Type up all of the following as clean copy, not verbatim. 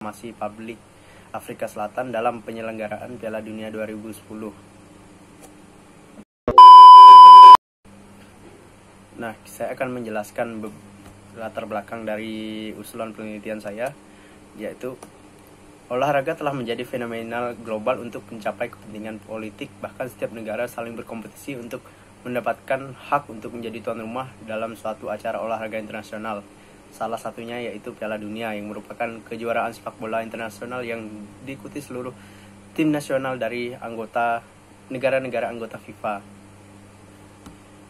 diplomasi publik Afrika Selatan dalam penyelenggaraan Piala Dunia 2010. Nah, saya akan menjelaskan latar belakang dari usulan penelitian saya, yaitu olahraga telah menjadi fenomenal global untuk mencapai kepentingan politik, bahkan setiap negara saling berkompetisi untuk mendapatkan hak untuk menjadi tuan rumah dalam suatu acara olahraga internasional. Salah satunya yaitu Piala Dunia, yang merupakan kejuaraan sepak bola internasional yang diikuti seluruh tim nasional dari negara-negara anggota FIFA.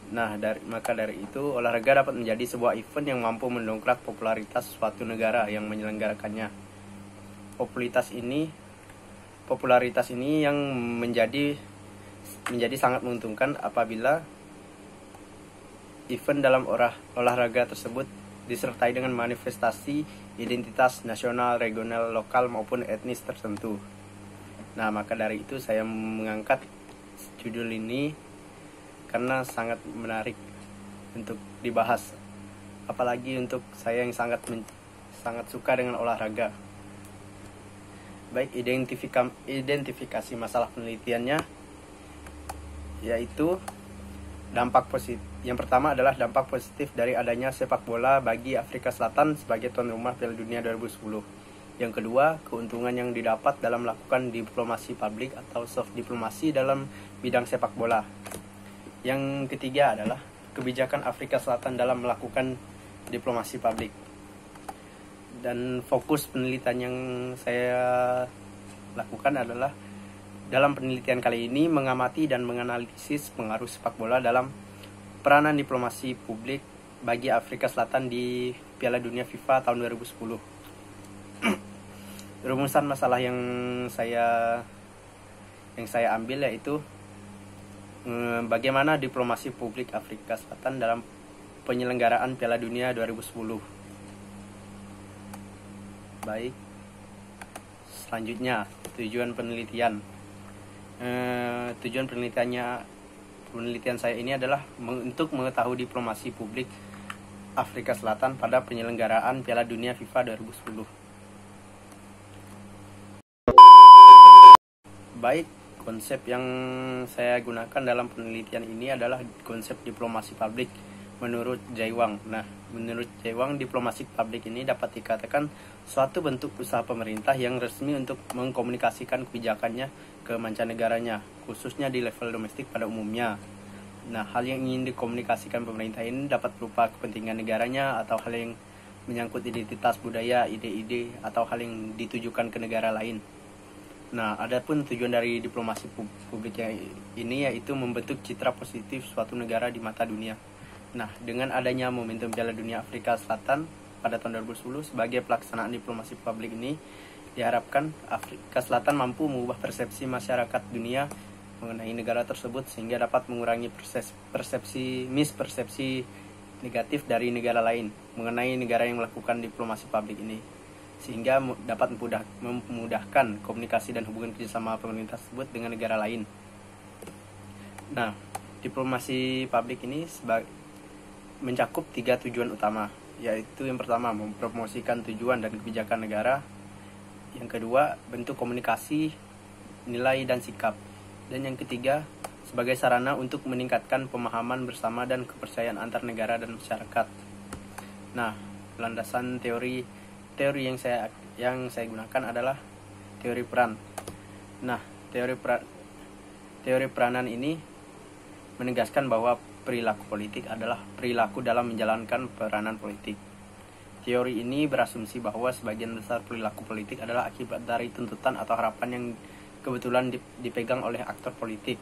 Nah, maka dari itu, olahraga dapat menjadi sebuah event yang mampu mendongkrak popularitas suatu negara yang menyelenggarakannya. Popularitas ini yang menjadi sangat menguntungkan apabila event dalam olahraga tersebut disertai dengan manifestasi identitas nasional, regional, lokal maupun etnis tertentu. Nah, maka dari itu saya mengangkat judul ini karena sangat menarik untuk dibahas, apalagi untuk saya yang sangat suka dengan olahraga. Baik, identifikasi masalah penelitiannya, yaitu dampak positif. Yang pertama adalah dampak positif dari adanya sepak bola bagi Afrika Selatan sebagai tuan rumah Piala Dunia 2010. Yang kedua, keuntungan yang didapat dalam melakukan diplomasi publik atau soft diplomasi dalam bidang sepak bola. Yang ketiga adalah kebijakan Afrika Selatan dalam melakukan diplomasi publik. Dan fokus penelitian yang saya lakukan adalah dalam penelitian kali ini mengamati dan menganalisis pengaruh sepak bola dalam peranan diplomasi publik bagi Afrika Selatan di Piala Dunia FIFA tahun 2010. Rumusan masalah yang saya ambil yaitu bagaimana diplomasi publik Afrika Selatan dalam penyelenggaraan Piala Dunia 2010. Baik, selanjutnya tujuan penelitian. Tujuan penelitian saya ini adalah untuk mengetahui diplomasi publik Afrika Selatan pada penyelenggaraan Piala Dunia FIFA 2010. Baik, konsep yang saya gunakan dalam penelitian ini adalah konsep diplomasi publik menurut Jaewang. Nah, menurut Jaewang, diplomasi publik ini dapat dikatakan suatu bentuk usaha pemerintah yang resmi untuk mengkomunikasikan kebijakannya ke mancanegaranya, khususnya di level domestik pada umumnya. Nah, hal yang ingin dikomunikasikan pemerintah ini dapat berupa kepentingan negaranya atau hal yang menyangkut identitas budaya, ide-ide, atau hal yang ditujukan ke negara lain. Nah, adapun tujuan dari diplomasi publik ini yaitu membentuk citra positif suatu negara di mata dunia. Nah, dengan adanya momentum Piala Dunia Afrika Selatan pada tahun 2010 sebagai pelaksanaan diplomasi publik ini, diharapkan Afrika Selatan mampu mengubah persepsi masyarakat dunia mengenai negara tersebut sehingga dapat mengurangi mispersepsi negatif dari negara lain mengenai negara yang melakukan diplomasi publik ini, sehingga dapat memudahkan komunikasi dan hubungan kerjasama pemerintah tersebut dengan negara lain. Nah, diplomasi publik ini mencakup 3 tujuan utama, yaitu yang pertama mempromosikan tujuan dan kebijakan negara, yang kedua bentuk komunikasi, nilai dan sikap, dan yang ketiga sebagai sarana untuk meningkatkan pemahaman bersama dan kepercayaan antar negara dan masyarakat. Nah, landasan teori yang saya gunakan adalah teori peran. Nah, teori peranan ini menegaskan bahwa perilaku politik adalah perilaku dalam menjalankan peranan politik. Teori ini berasumsi bahwa sebagian besar perilaku politik adalah akibat dari tuntutan atau harapan yang kebetulan dipegang oleh aktor politik.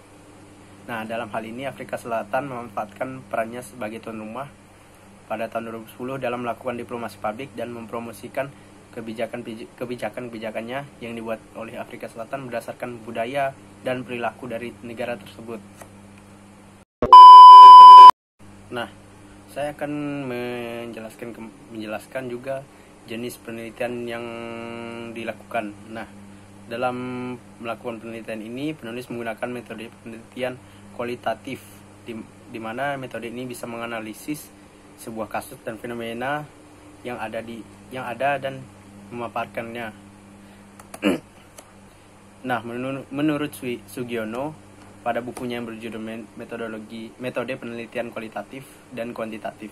Nah, dalam hal ini Afrika Selatan memanfaatkan perannya sebagai tuan rumah pada tahun 2010 dalam melakukan diplomasi publik dan mempromosikan kebijakan-kebijakannya yang dibuat oleh Afrika Selatan berdasarkan budaya dan perilaku dari negara tersebut. Nah, saya akan menjelaskan juga jenis penelitian yang dilakukan. Nah, dalam melakukan penelitian ini, penulis menggunakan metode penelitian kualitatif, di mana metode ini bisa menganalisis sebuah kasus dan fenomena yang ada dan memaparkannya. Nah, menurut Sugiono, pada bukunya yang berjudul Metode Penelitian Kualitatif dan Kuantitatif,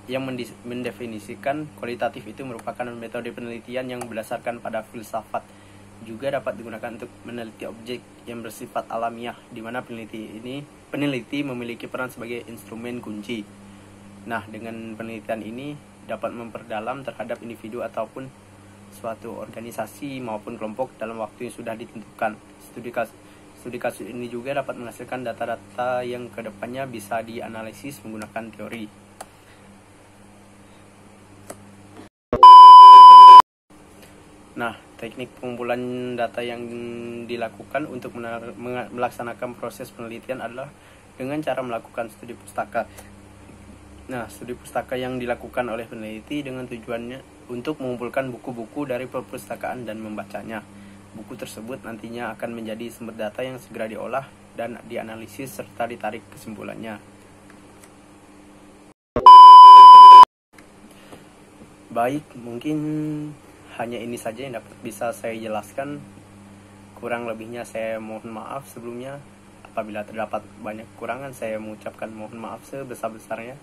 yang mendefinisikan kualitatif itu merupakan metode penelitian yang berdasarkan pada filsafat, juga dapat digunakan untuk meneliti objek yang bersifat alamiah, di mana peneliti memiliki peran sebagai instrumen kunci. Nah, dengan penelitian ini dapat memperdalam terhadap individu ataupun suatu organisasi maupun kelompok dalam waktu yang sudah ditentukan. Studi kasus ini juga dapat menghasilkan data-data yang kedepannya bisa dianalisis menggunakan teori. Nah, teknik pengumpulan data yang dilakukan untuk melaksanakan proses penelitian adalah dengan cara melakukan studi pustaka. Nah, studi pustaka yang dilakukan oleh peneliti dengan tujuannya untuk mengumpulkan buku-buku dari perpustakaan dan membacanya. Buku tersebut nantinya akan menjadi sumber data yang segera diolah dan dianalisis serta ditarik kesimpulannya. Baik, mungkin hanya ini saja yang dapat bisa saya jelaskan. Kurang lebihnya saya mohon maaf sebelumnya. Apabila terdapat banyak kekurangan, saya mengucapkan mohon maaf sebesar-besarnya.